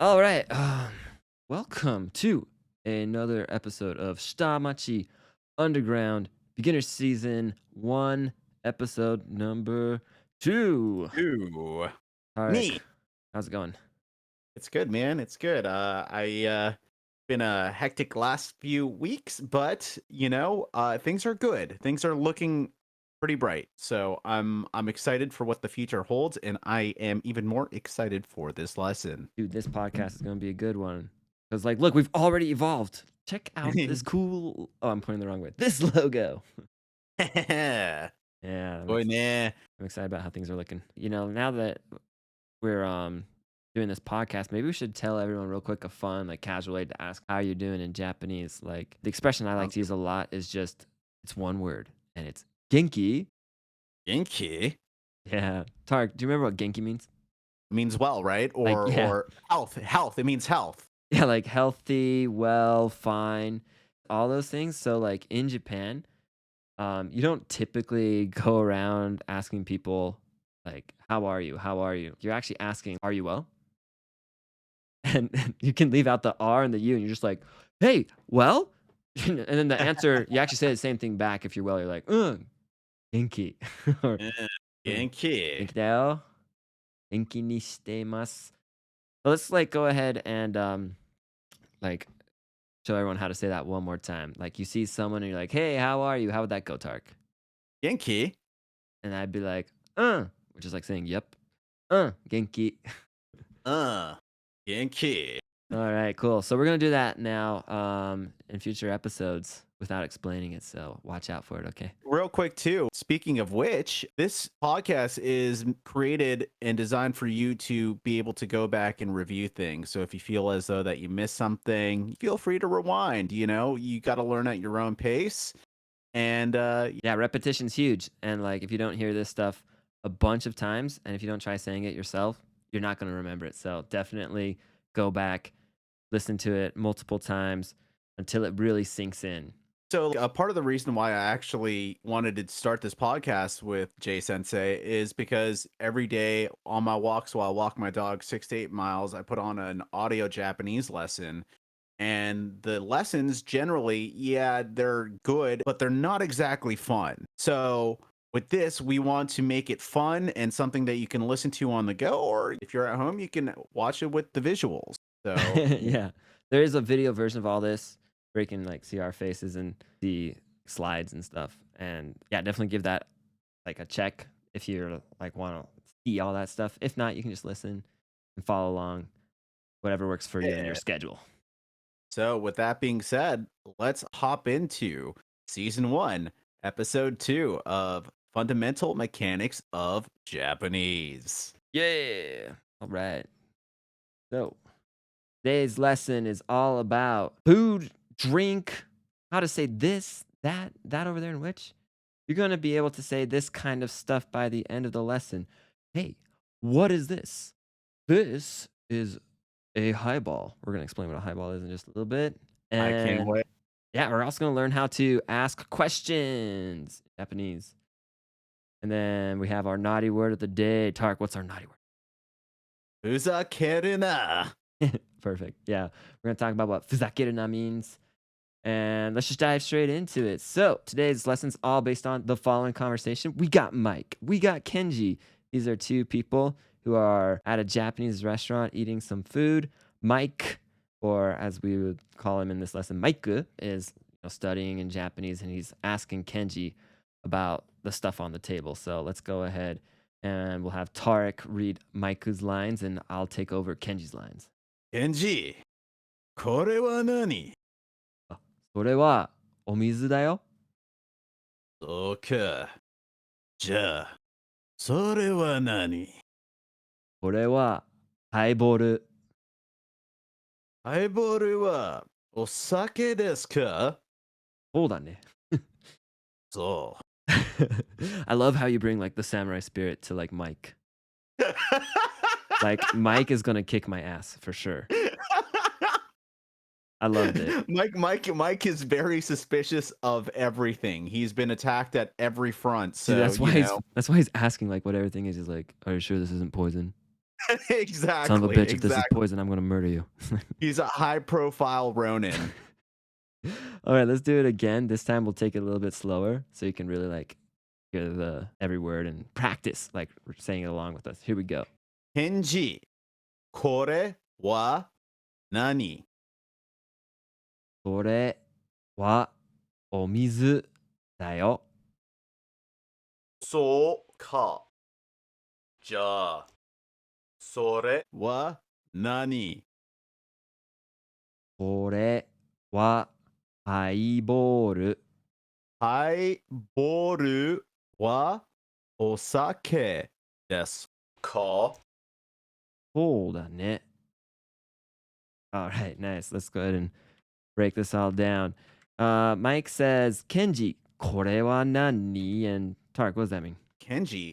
All right. Welcome to another episode of Shitamachi Underground Beginner Season 1, episode number 2. Ooh, Tarik, neat. how's it going? It's good, man. It's good. I been a hectic last few weeks, but things are good. Things are looking pretty bright. So I'm excited for what the future holds, and I am even more excited for this lesson. Dude, this podcast is going to be a good one. Because, look, we've already evolved. Check out this cool. Oh, I'm pointing the wrong way. This logo. Yeah, Boy, nah. I'm excited about how things are looking. Now that we're doing this podcast, maybe we should tell everyone real quick a fun, casual way to ask how you're doing in Japanese. Like the expression I like to use a lot is just it's one word and it's genki. Genki Yeah. Tark, do you remember what genki means? means well, right? Yeah. Or health. Health. It means health. Yeah, like healthy, well, fine, all those things. So in Japan, you don't typically go around asking people how are you? How are you? You're actually asking, are you well? And you can leave out the R and the U, and you're just like, hey, well? And then the answer, you actually say the same thing back if you're well. You're like, genki. Or Genki. genki da yo. Genki ni shite masu. So let's go ahead and like show everyone how to say that one more time. Like you see someone and you're like, hey, how are you? How would that go, Tark? Genki. And I'd be like, which is like saying, yep. Genki. Genki. All right, cool. So we're gonna do that now in future episodes without explaining it. So watch out for it, okay? Real quick, too. Speaking of which, this podcast is created and designed for you to be able to go back and review things. So if you feel as though that you missed something, feel free to rewind. You got to learn at your own pace. And yeah, repetition's huge. And if you don't hear this stuff a bunch of times, and if you don't try saying it yourself, you're not gonna remember it. So definitely go back, listen to it multiple times until it really sinks in. So a part of the reason why I actually wanted to start this podcast with Jay Sensei is because every day on my walks while I walk my dog 6 to 8 miles, I put on an audio Japanese lesson. And the lessons generally, yeah, they're good, but they're not exactly fun. So with this, we want to make it fun and something that you can listen to on the go, or if you're at home, you can watch it with the visuals. So yeah, there is a video version of all this where you can see our faces and the slides and stuff. And yeah, definitely give that a check if you're want to see all that stuff. If not, you can just listen and follow along, whatever works for you and your schedule. So with that being said, let's hop into season 1, episode 2 of Fundamental Mechanics of Japanese. Yeah. All right. So today's lesson is all about food, drink, how to say this, that over there, and which. You're going to be able to say this kind of stuff by the end of the lesson. Hey, what is this? This is a highball. We're going to explain what a highball is in just a little bit. And I can't wait. yeah, we're also going to learn how to ask questions in Japanese. And then we have our naughty word of the day. Tark, what's our naughty word? Fuzakeru na. Perfect. Yeah. We're going to talk about what fuzakeru na means. And let's just dive straight into it. So today's lesson's all based on the following conversation. We got Mike. We got Kenji. These are two people who are at a Japanese restaurant eating some food. Mike, or as we would call him in this lesson, Maiku, is studying in Japanese, and he's asking Kenji about the stuff on the table. So let's go ahead and we'll have Tarik read Maiku's lines, and I'll take over Kenji's lines. Kenji, kore wa nani? それはお水だよ。そうか。じゃあ、それは何？これはハイボール。ハイボールはお酒ですか？そうだね。そう。I love how you bring the samurai spirit to Mike. Mike is gonna kick my ass for sure. I loved it. Mike is very suspicious of everything. He's been attacked at every front. So See, that's why he's asking what everything is. He's like, "Are you sure this isn't poison?" Son of a Exactly, bitch, if this is exactly. poison, I'm gonna murder you. He's a high-profile Ronin. All right, let's do it again. This time we'll take it a little bit slower so you can really like hear the every word and practice like we're saying it along with us. Here we go. Kenji, kore wa nani? これはお水だよ。そうか。じゃあ、それは何？これはハイボール。ハイボールはお酒ですか？そうだね。All right, nice. Let's go ahead and break this all down. Mike says, Kenji, これは何? And Tark, what does that mean? Kenji,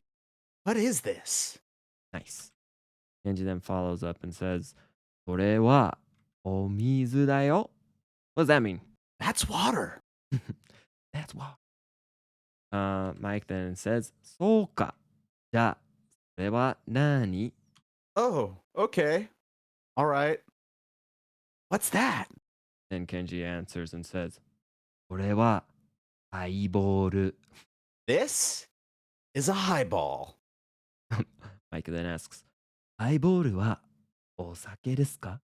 what is this? Nice. Kenji then follows up and says, これはお水だよ. What does that mean? That's water. That's why. Mike then says, そうか。じゃあ、それは何? Oh, okay. All right. What's that? And Kenji answers and says, これはハイボール. This is a highball. Mike then asks, ハイボールはお酒ですか?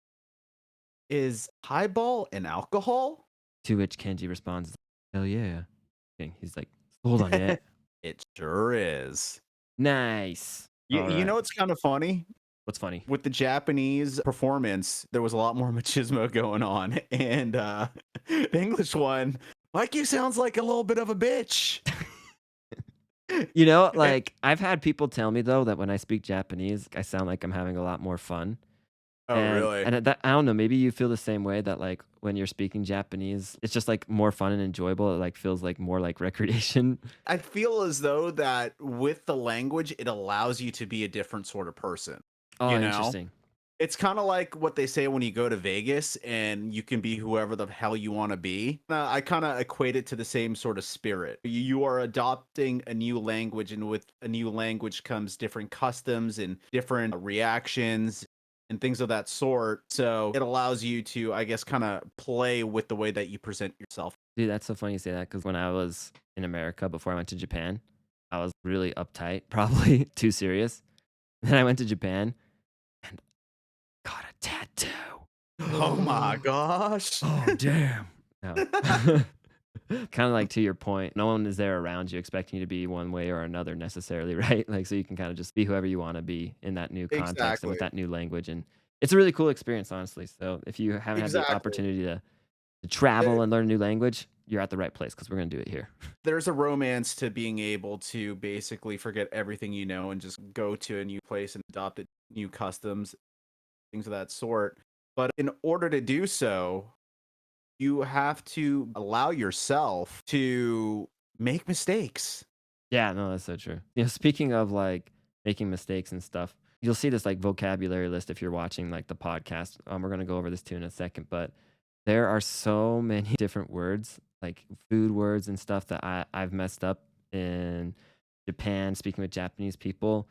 Is highball an alcohol? To which Kenji responds, hell yeah. Okay, he's like, そうだね. It sure is. Nice. You All know right. what's kind of funny? What's funny? With the Japanese performance, there was a lot more machismo going on. And the English one, Maiku sounds like a little bit of a bitch. You know, like I've had people tell me though that when I speak Japanese, I sound like I'm having a lot more fun. Oh, really? And that, I don't know, maybe you feel the same way that like when you're speaking Japanese, it's just like more fun and enjoyable. It like feels like more like recreation. I feel as though that with the language, it allows you to be a different sort of person. Oh, You know? interesting. It's kind of like what they say when you go to Vegas and you can be whoever the hell you want to be. I kind of equate it to the same sort of spirit. You are adopting a new language, and with a new language comes different customs and different reactions and things of that sort. So it allows you to, I guess, kind of play with the way that you present yourself. Dude, that's so funny you say that because when I was in America before I went to Japan, I was really uptight, probably too serious. Then I went to Japan and got a tattoo. Oh my gosh. Oh, damn. No. Kind of like to your point, no one is there around you expecting you to be one way or another necessarily, right? Like, so you can kind of just be whoever you want to be in that new context and with Exactly. that new language. And it's a really cool experience, honestly. So if you haven't had the Exactly. opportunity to travel and learn a new language, you're at the right place because we're going to do it here. There's a romance to being able to basically forget everything you know and just go to a new place and adopt new customs, things of that sort. But in order to do so, you have to allow yourself to make mistakes. Yeah, no, that's so true. You know, speaking of like making mistakes and stuff, you'll see this like vocabulary list if you're watching like the podcast. We're gonna go over this too in a second, but there are so many different words, like food words and stuff that I've messed up in Japan speaking with Japanese people.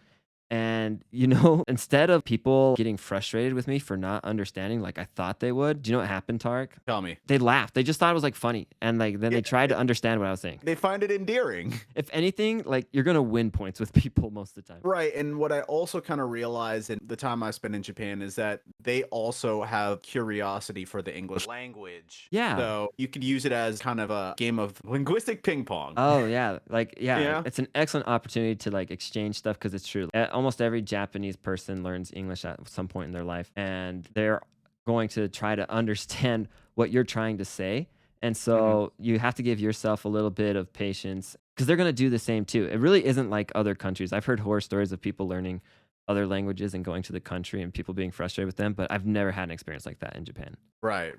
And, you know, instead of people getting frustrated with me for not understanding like I thought they would, do you know what happened, Tark? Tell me. They laughed. They just thought it was like funny. And like then they tried to understand what I was saying. They find it endearing. If anything, like you're gonna win points with people most of the time. Right. And what I also kind of realized in the time I spent in Japan is that they also have curiosity for the English language. Yeah. So you could use it as kind of a game of linguistic ping pong. Oh yeah, like Yeah. it's an excellent opportunity to like exchange stuff because it's true. Almost every Japanese person learns English at some point in their life, and they're going to try to understand what you're trying to say. And so you have to give yourself a little bit of patience because they're going to do the same too. It really isn't like other countries. I've heard horror stories of people learning other languages and going to the country and people being frustrated with them, but I've never had an experience like that in Japan. Right.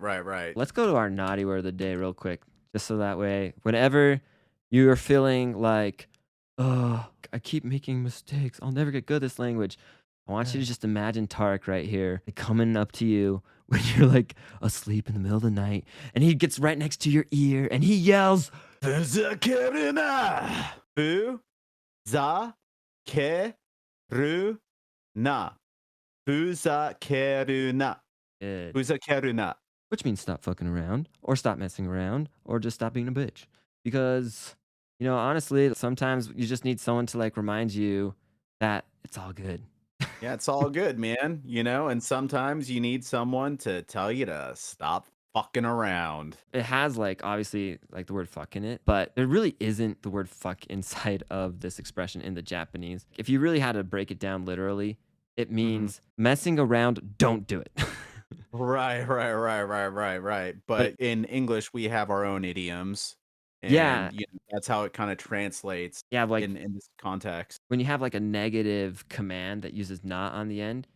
Let's go to our naughty word of the day real quick, just so that way, whenever you're feeling like, oh, I keep making mistakes, I'll never get good at this language, I want you to just imagine Tarek right here coming up to you when you're like asleep in the middle of the night, and he gets right next to your ear and he yells, Fuzakeru na. Fuzakeru na. Fuzakeru na. Good. Fuzakeru na. Which means stop fucking around or stop messing around or just stop being a bitch. Because, honestly, sometimes you just need someone to like remind you that it's all good. Yeah, it's all good, man. And sometimes you need someone to tell you to stop fucking around. It has like obviously like the word fuck in it, but there really isn't the word fuck inside of this expression in the Japanese. If you really had to break it down literally, it Mhm. means messing around, don't do it. Right, right, right, right, right, right. But But in English, we have our own idioms, yeah, and that's how it kind of translates yeah, like in this context. when you have like a negative command that uses not on the end,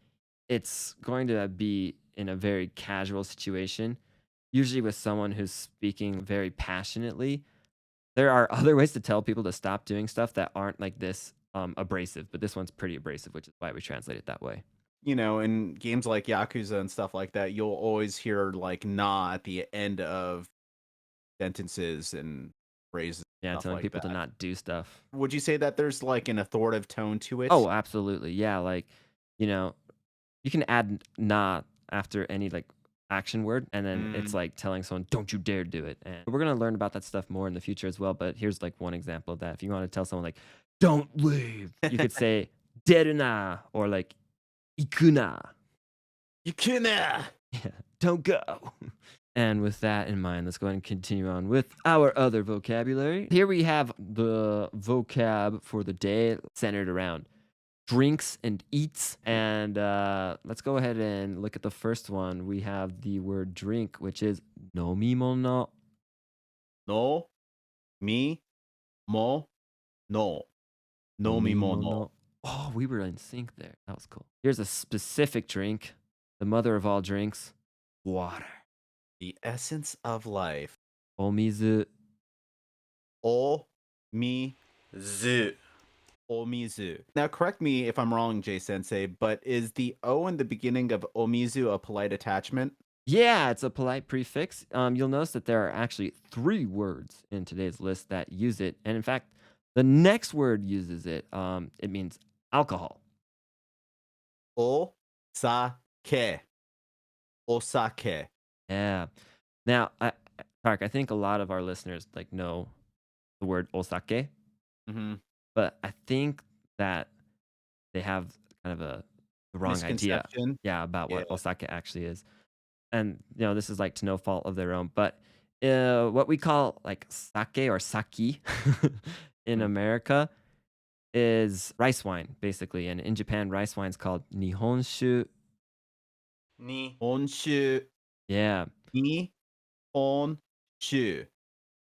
it's going to be in a very casual situation, usually with someone who's speaking very passionately. There are other ways to tell people to stop doing stuff that aren't like this abrasive, but this one's pretty abrasive, which is why we translate it that way. In games like Yakuza and stuff like that, you'll always hear like "nah" at the end of sentences and phrases, Yeah, stuff telling like people to that. not do stuff. Would you say that there's like an authoritative tone to it? Oh, absolutely. Yeah, like, you know, you can add "nah" after any, like, action word, and then it's Mm, like telling someone, "Don't you dare do it," and we're gonna learn about that stuff more in the future as well, but here's, like, one example of that. If you wanna tell someone, like, "Don't leave," you could say, "Deru na," or, like, "Iku na." you can. Yeah, "Don't go." And with that in mind, let's go ahead and continue on with our other vocabulary. Here we have the vocab for the day centered around drinks and eats. And let's go ahead and look at the first one. We have the word drink, which is nomimono. No, me, mo, no, no mi mo no. Nomimono. Oh, we were in sync there. That was cool. Here's a specific drink, the mother of all drinks, water. The essence of life. Omizu. O mi zu. Omizu. Now, correct me if I'm wrong, Jay Sensei, but is the O in the beginning of omizu a polite attachment? Yeah, it's a polite prefix. You'll notice that there are actually three words in today's list that use it. And in fact, the next word uses it. It means alcohol. O sa ke. Osake. Yeah. Now, Tark, I think a lot of our listeners like know the word osake, Mm-hmm. but I think that they have kind of the wrong idea, Misconception. yeah, about Yeah. what osake actually is. And this is like to no fault of their own, but what we call like sake or saki in Mm. America is rice wine, basically. And in Japan, rice wine's called nihonshu. Ni honshu. Yeah. Ni honshu.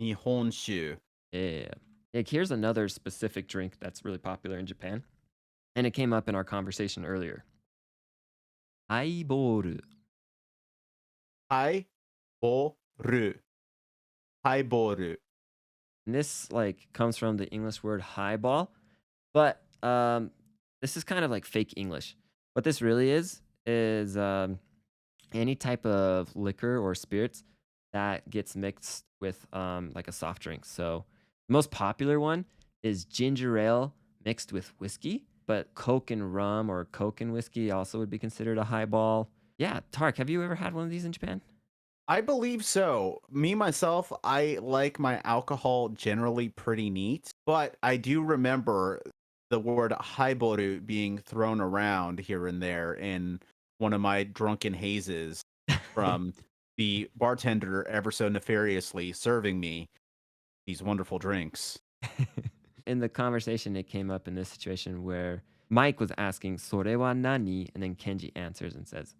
Nihonshu. Yeah. Like, here's another specific drink that's really popular in Japan. And it came up in our conversation earlier. Haibo-ru. Haibo-ru. Haibo-ru. And this like comes from the English word highball, but this is kind of like fake English. What this really is any type of liquor or spirits that gets mixed with like a soft drink. So the most popular one is ginger ale mixed with whiskey, but Coke and rum or Coke and whiskey also would be considered a highball. Yeah, Tark, have you ever had one of these in Japan? I believe so. Me myself, I like my alcohol generally pretty neat, but I do remember the word haiboru being thrown around here and there in one of my drunken hazes from the bartender ever so nefariously serving me these wonderful drinks. In the conversation, it came up in this situation where Mike was asking, "Sore wa nani?" And then Kenji answers and says,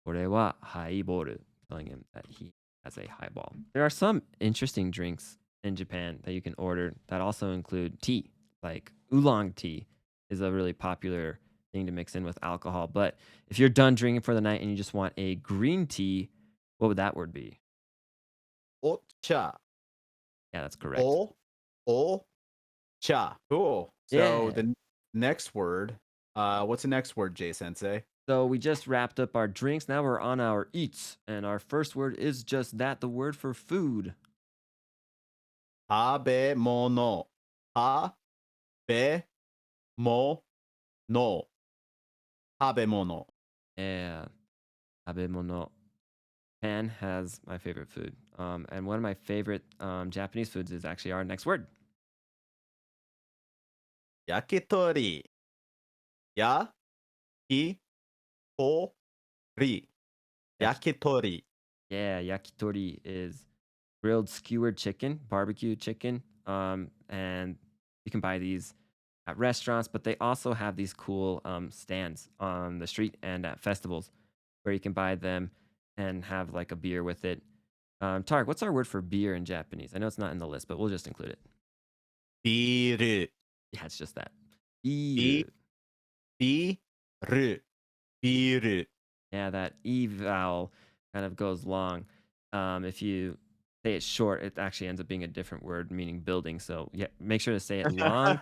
"Sore wa haiboru," telling him that he has a highball. There are some interesting drinks in Japan that you can order that also include tea. Like oolong tea is a really popular thing to mix in with alcohol. But if you're done drinking for the night and you just want a green tea, what would that word be? Ocha. Yeah, that's correct. O cha. Cool. So Yeah. the next word, what's the next word, Jay Sensei? So we just wrapped up our drinks. Now we're on our eats. And our first word is just that, the word for food. Habemono. Ha be mo no. Habemono. Yeah. Abemono. Japan has my favorite food. And one of my favorite Japanese foods is actually our next word. Yakitori. Ya, ki, to, ri. Yaki- Yakitori. yeah, yakitori is grilled skewered chicken, barbecue chicken. And you can buy these at restaurants, but they also have these cool stands on the street and at festivals where you can buy them and have like a beer with it. Tarek, what's our word for beer in Japanese? I know it's not in the list, but we'll just include it. Biru. Yeah, it's just that. Bi, Biru. biru. Biru. Yeah, that E vowel kind of goes long. If you say it short, it actually ends up being a different word meaning building. So yeah, make sure to say it long.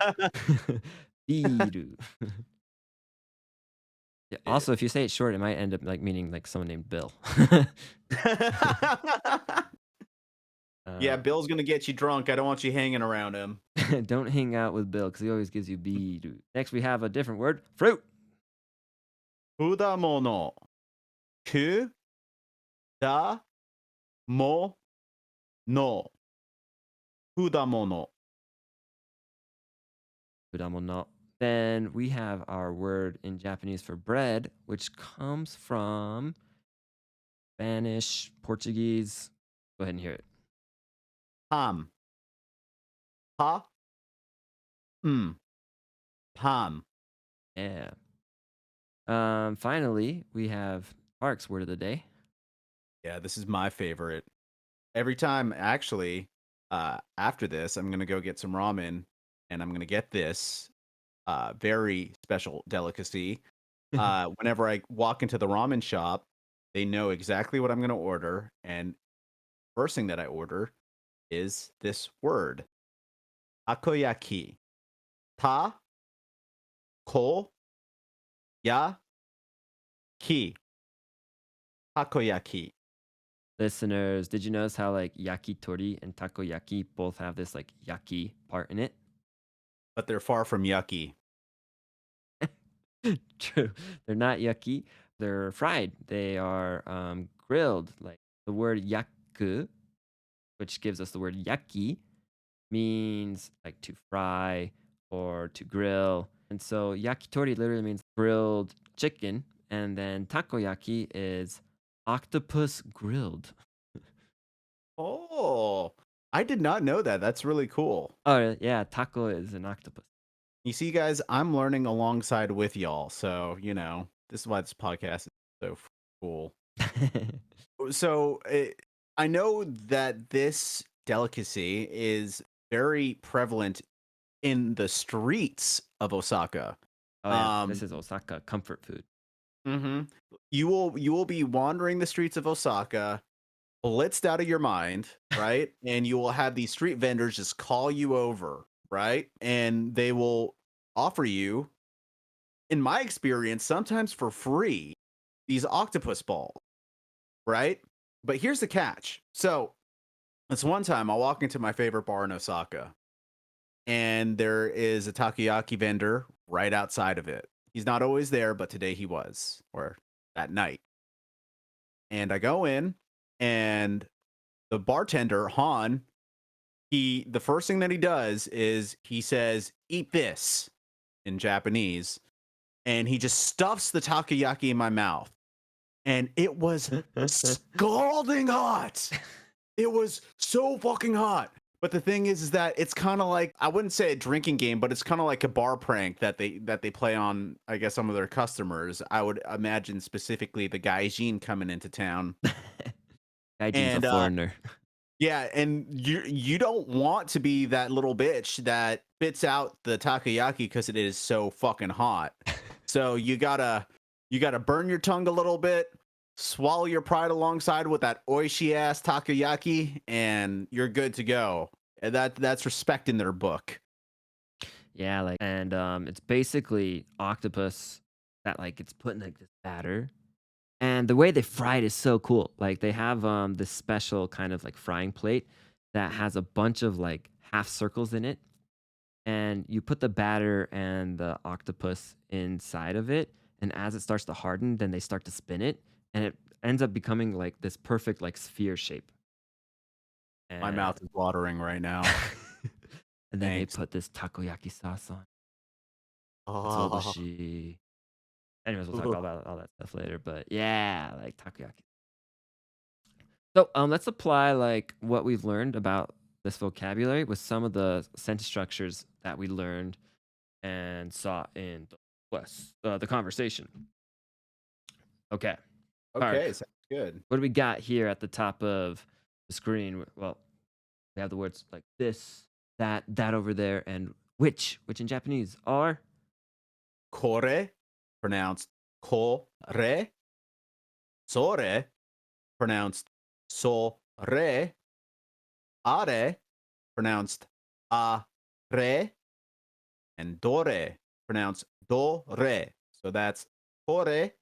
Biru. Yeah, also, if you say it short, it might end up like meaning like someone named Bill. Yeah, Bill's gonna get you drunk. I don't want you hanging around him. Don't hang out with Bill because he always gives you biru. Next, we have a different word, fruit. Kudamono. Ku, da, mo, no. Kudamono. Kudamono. Then we have our word in Japanese for bread, which comes from Spanish, Portuguese. Go ahead and hear it. Pam. Pa. Pam. Yeah. Finally, we have Park's word of the day. Yeah, this is my favorite. Every time, actually, after this, I'm gonna go get some ramen, and I'm gonna get this very special delicacy. Whenever I walk into the ramen shop, they know exactly what I'm gonna order, and first thing that I order is this word, takoyaki. Ta, ko, ya, ki. Takoyaki. Listeners, did you notice how like yakitori and takoyaki both have this like yaki part in it? But they're far from yucky. True. They're not yucky. They're fried. They are grilled. Like the word yaku, which gives us the word yaki, means like to fry or to grill. And so yakitori literally means grilled chicken. And then takoyaki is octopus grilled. Oh, I did not know that. That's really cool. Oh, yeah. Taco is an octopus. You see, guys, I'm learning alongside with y'all. So, this is why this podcast is so cool. So, I know that this delicacy is very prevalent in the streets of Osaka. Oh, yeah. This is Osaka comfort food. Mm-hmm. You will be wandering the streets of Osaka, blitzed out of your mind, right? And you will have these street vendors just call you over, right? And they will offer you, in my experience, sometimes for free, these octopus balls, right? But here's the catch. So it's one time I'll walk into my favorite bar in Osaka, and there is a takoyaki vendor right outside of it. He's not always there, but today he was, or that night. And I go in, and the bartender, Han, the first thing that he does is he says, "Eat this," in Japanese, and he just stuffs the takoyaki in my mouth. And it was scalding hot. It was so fucking hot. But the thing is that it's kind of like, I wouldn't say a drinking game, but it's kind of like a bar prank that they play on, I guess, some of their customers. I would imagine specifically the gaijin coming into town. Gaijin's a foreigner. Yeah, and you don't want to be that little bitch that spits out the takoyaki because it is so fucking hot. So you gotta burn your tongue a little bit, swallow your pride alongside with that oishi ass takoyaki, and you're good to go. And that's respect in their book. Yeah, like, and it's basically octopus that like it's put in like this batter. And the way they fry it is so cool. Like they have this special kind of like frying plate that has a bunch of like half circles in it. And you put the batter and the octopus inside of it, and as it starts to harden, then they start to spin it, and it ends up becoming like this perfect like sphere shape. My And mouth is watering right now. and then they Thanks. put this takoyaki sauce on. Oh. Katsuobushi. Anyways, we'll talk about all that stuff later. But yeah, like takoyaki. So let's apply like what we've learned about this vocabulary with some of the sentence structures that we learned and saw in the conversation. Okay. Okay, Park, sounds good. what do we got here at the top of the screen? Well, we have the words like this, that over there, and which in Japanese are Kore, pronounced kore. Sore, pronounced sore. Are, pronounced are. And dore, pronounced dore. So that's kore,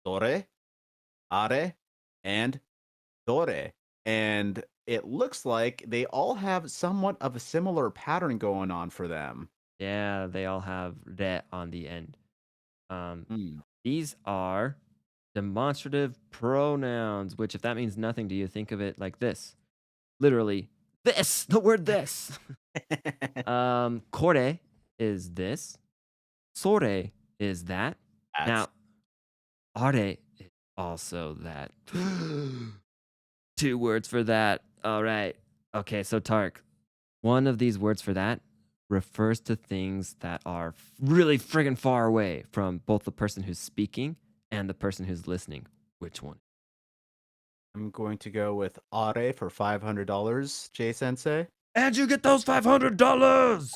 dore, are, and dore. And it looks like they all have somewhat of a similar pattern going on for them. yeah, they all have re on the end. Hmm. These are demonstrative pronouns, which if that means nothing to you, think of it like this. Literally, this, the word this. Kore is this. Sore is that. Now, are is also that. 2 words for that. All right. Okay, so Tark, one of these words for that refers to things that are really friggin' far away from both the person who's speaking and the person who's listening. Which one? I'm going to go with are for $500, Jay Sensei. And you get those $500.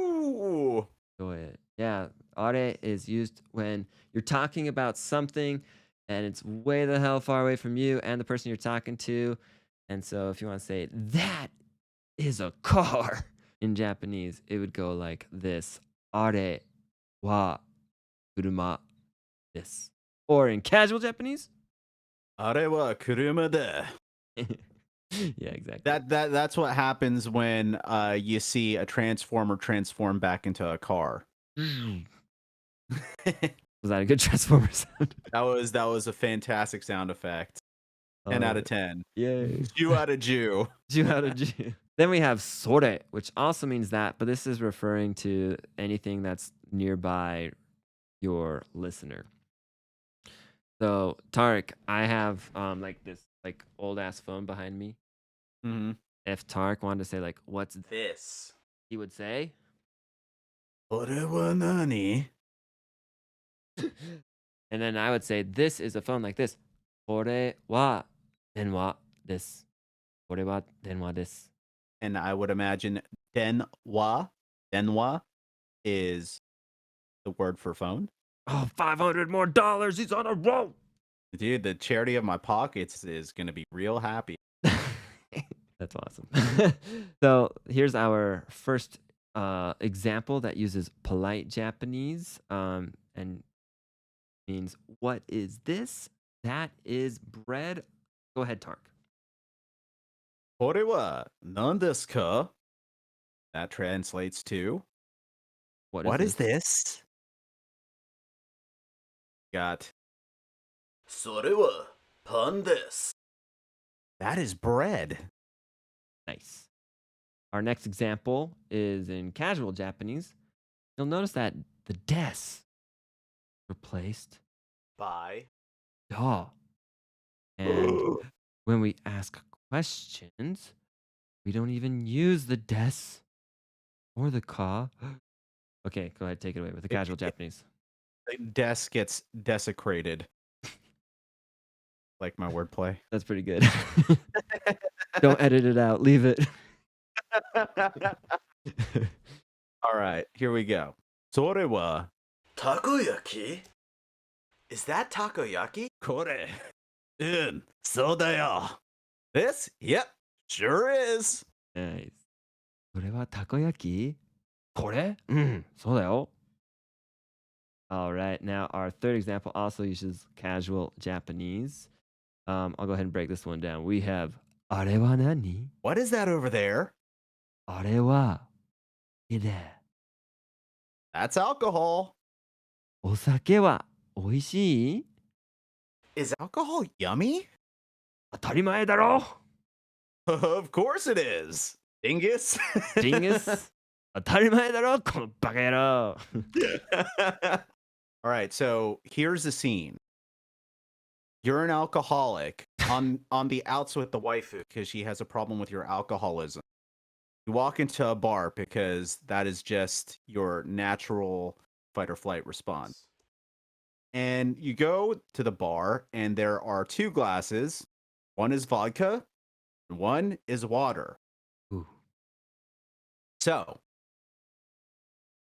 Ooh. Go ahead. Yeah, are is used when you're talking about something and it's way the hell far away from you and the person you're talking to. And so if you want to say that is a car in Japanese, it would go like this. Are wa kuruma desu. Or in casual Japanese, Are wa kuruma de. yeah, exactly. That's what happens when you see a transformer transform back into a car. Was that a good Transformer sound? That was a fantastic sound effect. 10 out of 10. Yay. Jew out of Jew. Jew out of Jew. Then we have sore, which also means that, but this is referring to anything that's nearby your listener. So Tarek, I have like this like old ass phone behind me. Mm-hmm. If Tarek wanted to say like, "What's this?" he would say, Ore wa nani? and then I would say, "This is a phone like this. Ore wa denwa desu. Ore wa denwa desu." And I would imagine denwa is the word for phone. Oh, $500 more dollars. He's on a roll. Dude, the charity of my pockets is going to be real happy. That's awesome. So here's our first example that uses polite Japanese and means, what is this? That is bread. Go ahead, Tark. Kore wa nan desu ka? That translates to, what is this? Got, sore wa pan desu. That is bread. Nice. Our next example is in casual Japanese. You'll notice that the des replaced By da. And when we ask questions, we don't even use the des or the ka. Okay, go ahead, take it away with the casual Japanese. desk gets desecrated. Like my wordplay. That's pretty good. Don't edit it out. Leave it. All right, here we go. Sore wa takoyaki? Is that takoyaki? Kore. So da yo. This? Yep, sure is. Nice. それはたこ焼き？これ？そうだよ。All right. Now, our third example also uses casual Japanese. I'll go ahead and break this one down. We have あれは何？ What is that over there? あれは酒だ。 That's alcohol. お酒は oishii? Is alcohol yummy? 当たり前だろ Of course it is. Dingus. Dingus? 当たり前だろこのバカ野郎 All right, so here's the scene. You're an alcoholic on the outs with the waifu because she has a problem with your alcoholism. You walk into a bar because that is just your natural fight or flight response. And you go to the bar, and there are two glasses. One is vodka, and one is water. Ooh. So,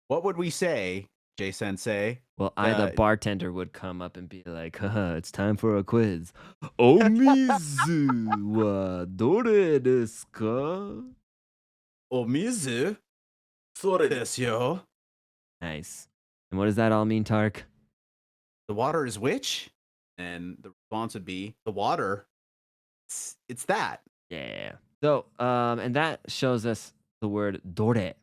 what would we say, Jay Sensei? Well, the bartender would come up and be like, haha, it's time for a quiz. Omizu wa dore desu ka? Omizu? Sore desu yo. Nice. And what does that all mean, Tark? The water is which? And the response would be the water. It's that. Yeah. So, and that shows us the word dore,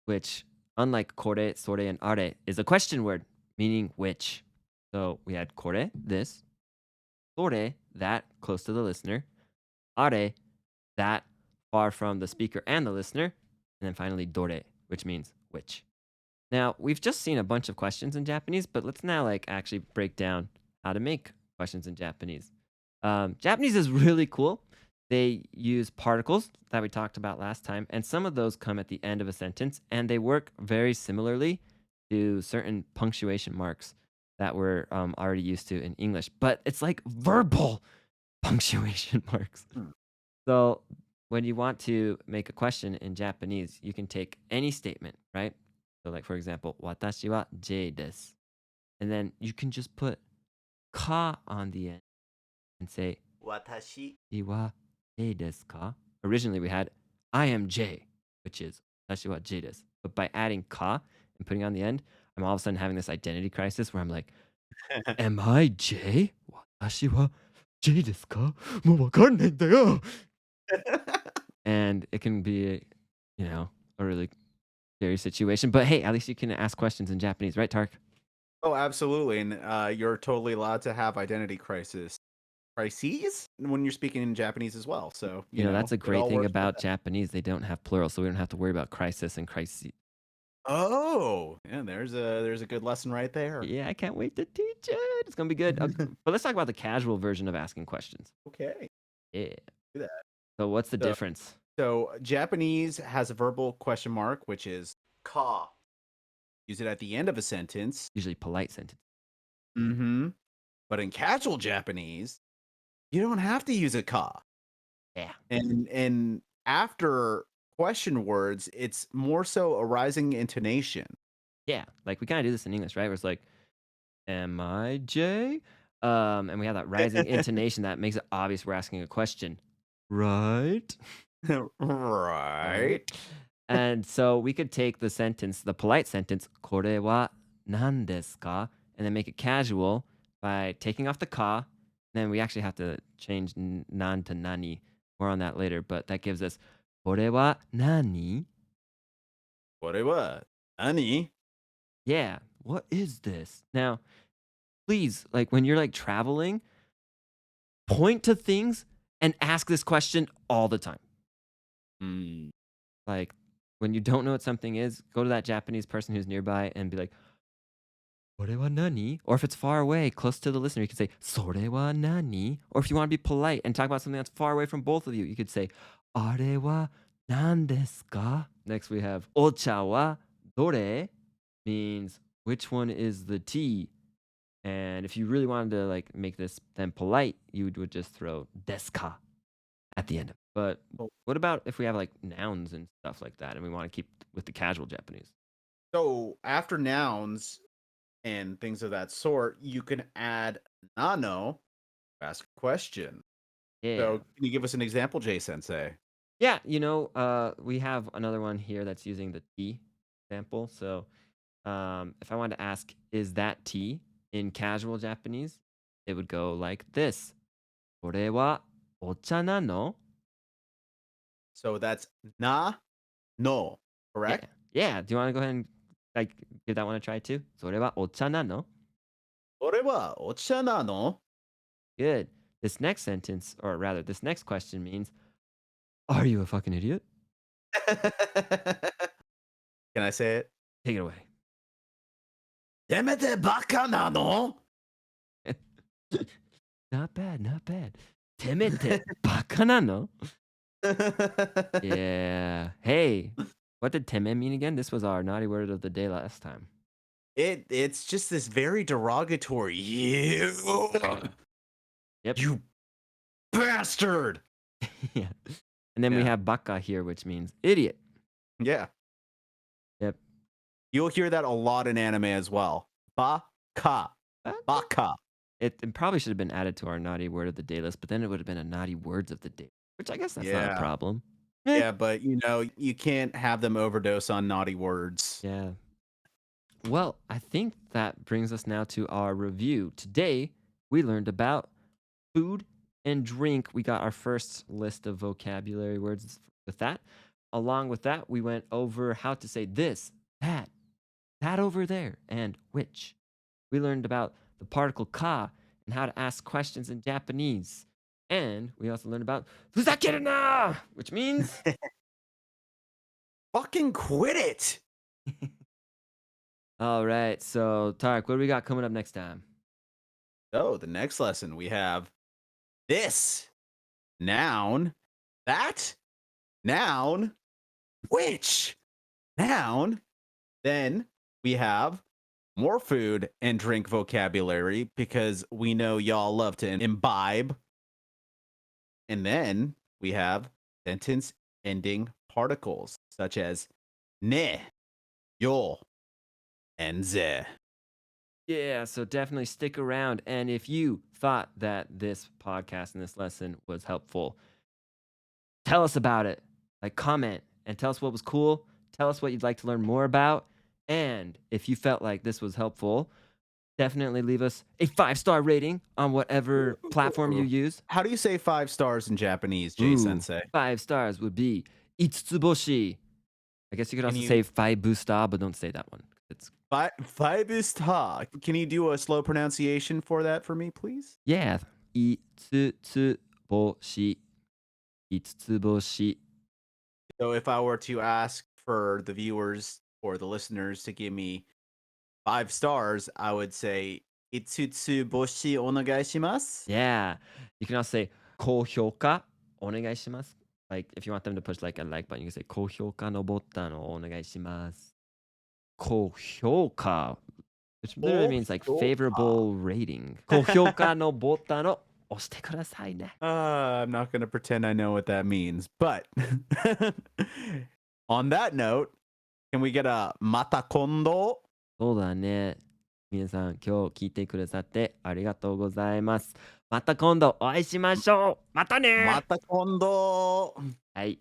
which, unlike kore, sore, and are, is a question word meaning which. So we had kore, this, sore, that, close to the listener, are, that, far from the speaker and the listener, and then finally dore, which means which. Now, we've just seen a bunch of questions in Japanese, but let's now actually break down how to make questions in Japanese. Japanese is really cool. They use particles that we talked about last time, and some of those come at the end of a sentence, and they work very similarly to certain punctuation marks that we're already used to in English, but it's like verbal punctuation marks. So when you want to make a question in Japanese, you can take any statement, right? So like, for example, watashi wa J desu. And then you can just put ka on the end and say, watashi wa J desu ka? Originally we had I am J, which is watashi wa J desu. But by adding ka and putting on the end, I'm all of a sudden having this identity crisis where I'm like, am I J? Watashi wa J desu ka? Mo wakaranaiんだよ! And it can be, a really scary situation. But hey, at least you can ask questions in Japanese, right, Tark? Oh, absolutely. And you're totally allowed to have identity crises when you're speaking in Japanese as well. So, That's a great thing about Japanese. They don't have plural, so we don't have to worry about crisis and crises. Oh, yeah, there's a good lesson right there. Yeah, I can't wait to teach it. It's going to be good. Okay, but let's talk about the casual version of asking questions. Okay. Yeah. Do that. So what's the difference? So Japanese has a verbal question mark, which is ka. Use it at the end of a sentence. Usually polite sentence. Mm-hmm. But in casual Japanese, you don't have to use a ka. Yeah. And after question words, it's more so a rising intonation. Yeah. Like we kind of do this in English, right? Where it's like, am I J? And we have that rising intonation that makes it obvious we're asking a question. Right? Right. And so we could take the sentence, the polite sentence, これは何ですか? And then make it casual by taking off the ka. Then we actually have to change nan to nani. More on that later, but that gives us これは何? これは何? Yeah, what is this? Now, please, when you're traveling, point to things and ask this question all the time. Like when you don't know what something is, go to that Japanese person who's nearby and be like, これは何? Or if it's far away, close to the listener, you could say, それは何? Or if you want to be polite and talk about something that's far away from both of you, you could say, あれは何ですか? Next we have, お茶はどれ? Means which one is the tea? And if you really wanted to make this then polite, you would just throw ですか at the end of it. But what about if we have nouns and stuff like that and we want to keep with the casual Japanese? So after nouns and things of that sort, you can add nano, ask a question. Yeah. So can you give us an example, Jay Sensei? Yeah, we have another one here that's using the tea example. So if I wanted to ask, is that tea in casual Japanese? It would go like this. これはお茶なの? So that's na, no, correct? Yeah. Do you want to go ahead and give that one a try too? それはお茶なの?これはお茶なの? Good. This next sentence, or rather, this next question means, are you a fucking idiot? Can I say it? Take it away. てめてバカなの? Not bad, not bad. てめてバカなの? Yeah. Hey, what did teme mean again? This was our naughty word of the day last time. It's just this very derogatory. Yep. You bastard. Yeah. And then we Yeah. have baka here, which means idiot. Yeah. Yep. You'll hear that a lot in anime as well. Baka. Baka. It probably should have been added to our naughty word of the day list, but then it would have been a naughty words of the day, which I guess that's not a Yeah. problem. Yeah, but you can't have them overdose on naughty words. Yeah. Well, I think that brings us now to our review. Today, we learned about food and drink. We got our first list of vocabulary words with that. Along with that, we went over how to say this, that over there, and which. We learned about the particle ka and how to ask questions in Japanese. And we also learned about fuzakeru na, which means Fucking quit it. all right. So, Tarik, what do we got coming up next time? So, the next lesson we have this noun, that noun, which noun. Then we have more food and drink vocabulary because we know y'all love to imbibe. And then we have sentence ending particles such as ne, yo, and ze. Yeah, so definitely stick around. And if you thought that this podcast and this lesson was helpful, tell us about it. Like, comment and tell us what was cool. Tell us what you'd like to learn more about. And if you felt like this was helpful, definitely leave us a 5-star rating on whatever platform you use. How do you say 5 stars in Japanese, Jay Sensei? 5 stars would be itsutsuboshi. I guess you could also say 5 star, but don't say that one. It's 5 star. Can you do a slow pronunciation for that for me, please? yeah. Itsutsuboshi. Itsutsuboshi. So if I were to ask for the viewers or the listeners to give me 5 stars, I would say itsutsuboshi onegai shimasu. Yeah. You can also say 高評価お願いします. Like if you want them to push like a like button, you can say 高評価のボタンをお願いします. 高評価, which literally means like favorable rating. 高評価のボタンを押してくださいね. I'm not going to pretend I know what that means, but on that note, can we get a mata kondo? そうだね。皆さん、今日聞いてくださってありがとうございます。また今度お会いしましょう。またね。 Mata kondo. はい。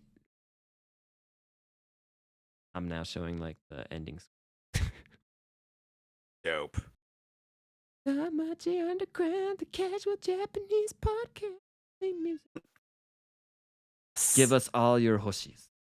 I'm now showing like the endings. Dope. Shitamachi Underground, the casual Japanese podcast. Give us all your hoshis.